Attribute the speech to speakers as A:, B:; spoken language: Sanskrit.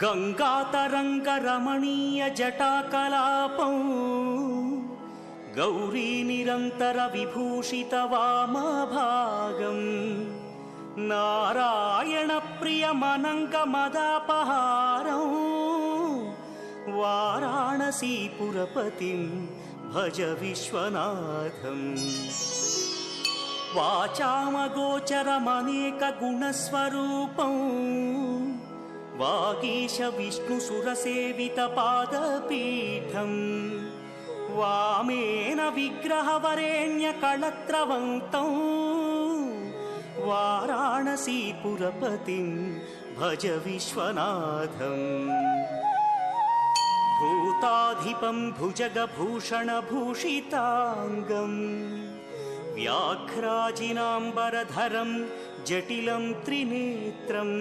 A: गङ्गातरङ्गरमणीयजटाकलापं गौरीनिरन्तरविभूषितवामभागम् नारायणप्रियमनङ्गमदापहारं वाराणसीपुरपतिं भज विश्वनाथम्। वाचामगोचरमनेकगुणस्वरूपं वागीश विष्णुसुरसेवितपादपीठम् वामेन विग्रहवरेण्यकळत्रवन्तं वाराणसीपुरपतिं भज विश्वनाथम्। भूताधिपं भुजगभूषणभूषिताङ्गम् व्याघ्राजिनाम्बरधरं जटिलं त्रिनेत्रम्